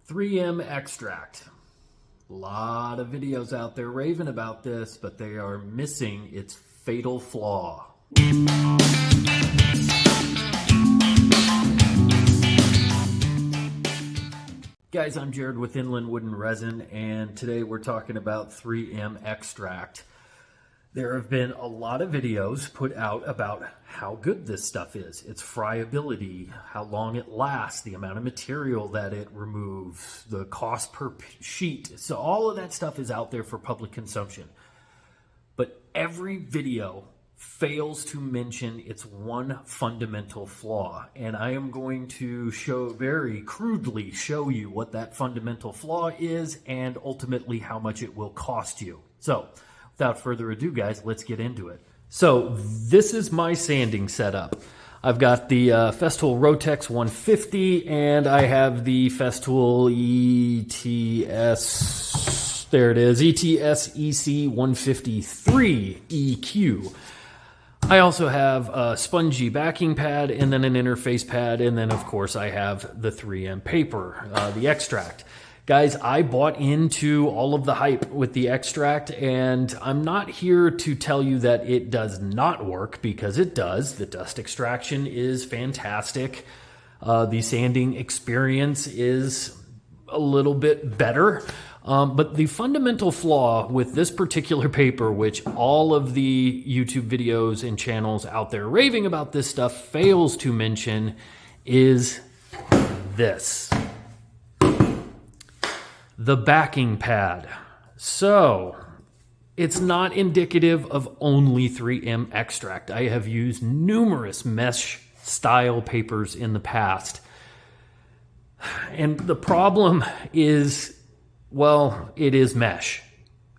3M Xtract. A lot of videos out there raving about this, but they are missing its fatal flaw. Guys, I'm Jared with Inland Wood and Resin, and today we're talking about 3M Xtract. There have been a lot of videos put out about how good this stuff is, its friability, how long it lasts, the amount of material that it removes, the cost per sheet. So all of that stuff is out there for public consumption. But every video fails to mention its one fundamental flaw. And I am going to very crudely show you what that fundamental flaw is and ultimately how much it will cost you. So without further ado, guys, let's get into it. So this is my sanding setup. I've got the Festool Rotex 150 and I have the Festool ETS, there it is, ETS EC 153 EQ. I also have a spongy backing pad and then an interface pad, and then of course I have the 3M paper, the Xtract. Guys, I bought into all of the hype with the Xtract, and I'm not here to tell you that it does not work, because it does. The dust extraction is fantastic. The sanding experience is a little bit better. But the fundamental flaw with this particular paper, which all of the YouTube videos and channels out there raving about this stuff fails to mention, is this. The backing pad. So it's not indicative of only 3M Xtract. I have used numerous mesh style papers in the past. And the problem is, well, it is mesh.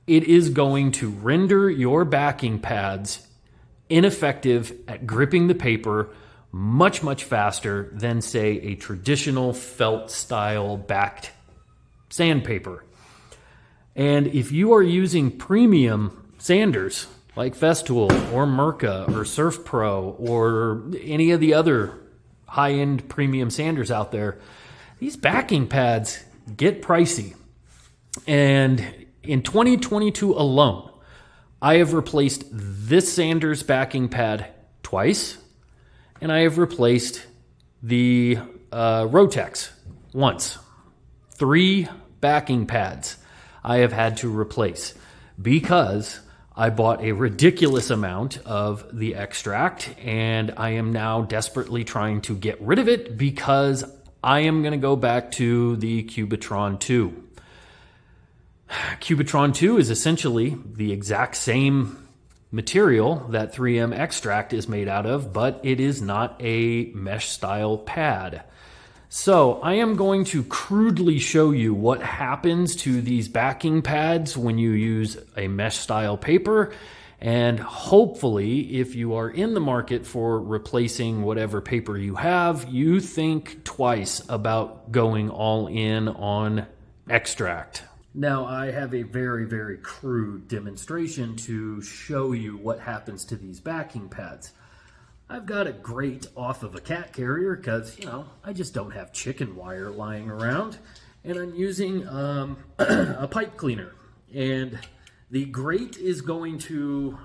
It is going to render your backing pads ineffective at gripping the paper much, much faster than, say, a traditional felt style backed sandpaper. And if you are using premium sanders like Festool or Mirka or Surf Pro or any of the other high-end premium sanders out there, these backing pads get pricey. And in 2022 alone, I have replaced this sander's backing pad twice, and I have replaced the Rotex once. 3 backing pads I have had to replace because I bought a ridiculous amount of the Xtract, and I am now desperately trying to get rid of it because I am going to go back to the Cubitron II. Cubitron II is essentially the exact same material that 3M Xtract is made out of, but it is not a mesh style pad. So I am going to crudely show you what happens to these backing pads when you use a mesh style paper, and hopefully if you are in the market for replacing whatever paper you have, you think twice about going all in on Xtract. Now I have a very crude demonstration to show you what happens to these backing pads. I've got a grate off of a cat carrier because, I just don't have chicken wire lying around. And I'm using a pipe cleaner. And the grate is going to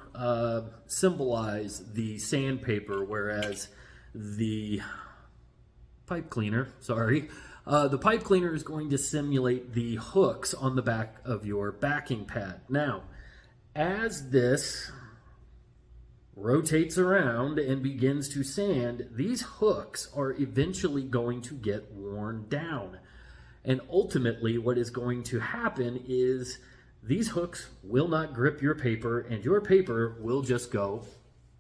symbolize the sandpaper, whereas the pipe cleaner is going to simulate the hooks on the back of your backing pad. Now, as this rotates around and begins to sand, these hooks are eventually going to get worn down. And ultimately what is going to happen is these hooks will not grip your paper and your paper will just go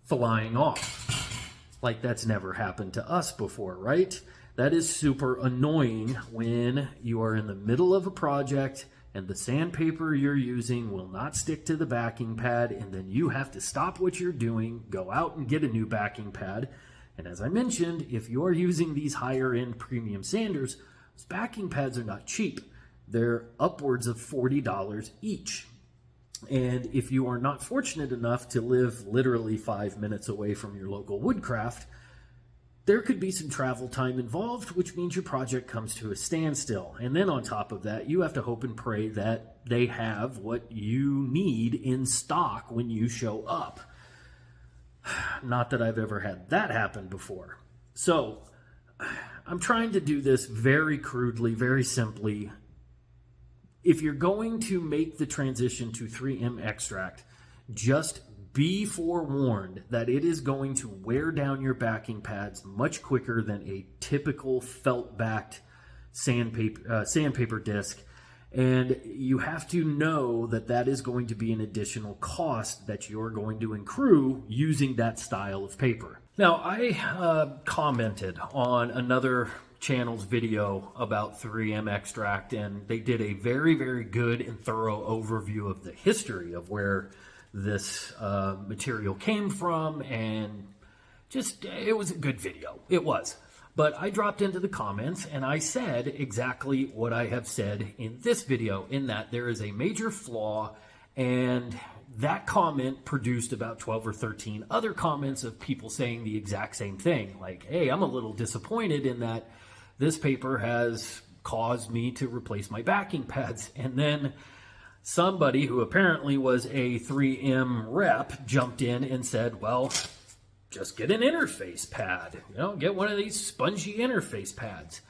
flying off. Like that's never happened to us before, right? That is super annoying when you are in the middle of a project and the sandpaper you're using will not stick to the backing pad, and then you have to stop what you're doing, go out and get a new backing pad. And as I mentioned, if you're using these higher end premium sanders, those backing pads are not cheap. They're upwards of $40 each. And if you are not fortunate enough to live literally 5 minutes away from your local woodcraft, there could be some travel time involved, which means your project comes to a standstill. And then on top of that, you have to hope and pray that they have what you need in stock when you show up. Not that I've ever had that happen before. So I'm trying to do this very crudely, very simply. If you're going to make the transition to 3M Xtract, just be forewarned that it is going to wear down your backing pads much quicker than a typical felt-backed sandpaper disc. And you have to know that that is going to be an additional cost that you're going to accrue using that style of paper. Now, I commented on another channel's video about 3M Xtract, and they did a very, very good and thorough overview of the history of where this material came from, and just, it was a good video. It was. But I dropped into the comments and I said exactly what I have said in this video, in that there is a major flaw, and that comment produced about 12 or 13 other comments of people saying the exact same thing. Like, hey, I'm a little disappointed in that this paper has caused me to replace my backing pads. And then somebody who apparently was a 3M rep jumped in and said, well, just get an interface pad, get one of these spongy interface pads.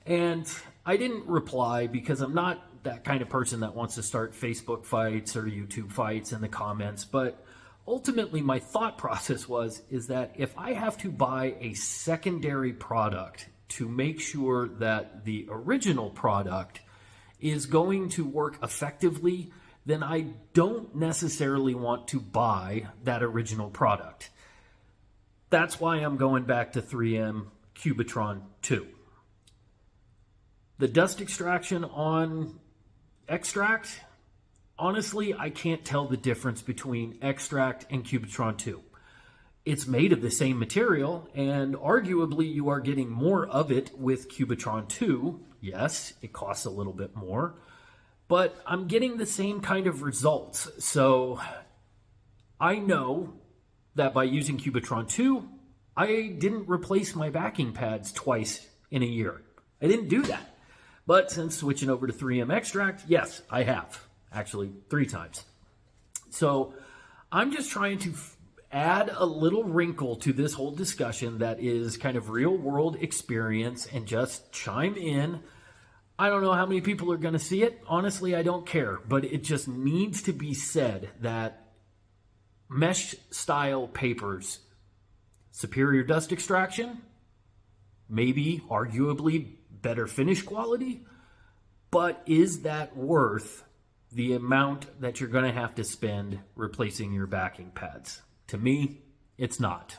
And I didn't reply because I'm not that kind of person that wants to start Facebook fights or YouTube fights in the comments. But ultimately my thought process is that if I have to buy a secondary product to make sure that the original product is going to work effectively, then I don't necessarily want to buy that original product. That's why I'm going back to 3M Cubitron II. The dust extraction on Xtract, honestly, I can't tell the difference between Xtract and Cubitron II. It's made of the same material, and arguably you are getting more of it with Cubitron II. Yes, it costs a little bit more, but I'm getting the same kind of results. So I know that by using Cubitron II, I didn't replace my backing pads twice in a year. I didn't do that. But since switching over to 3M Xtract, yes, I have. Actually, 3 times. So I'm just trying to add a little wrinkle to this whole discussion that is kind of real world experience and just chime in. I don't know how many people are going to see it. Honestly, I don't care. But it just needs to be said that mesh style papers, superior dust extraction, maybe arguably better finish quality, but is that worth the amount that you're going to have to spend replacing your backing pads? To me, it's not.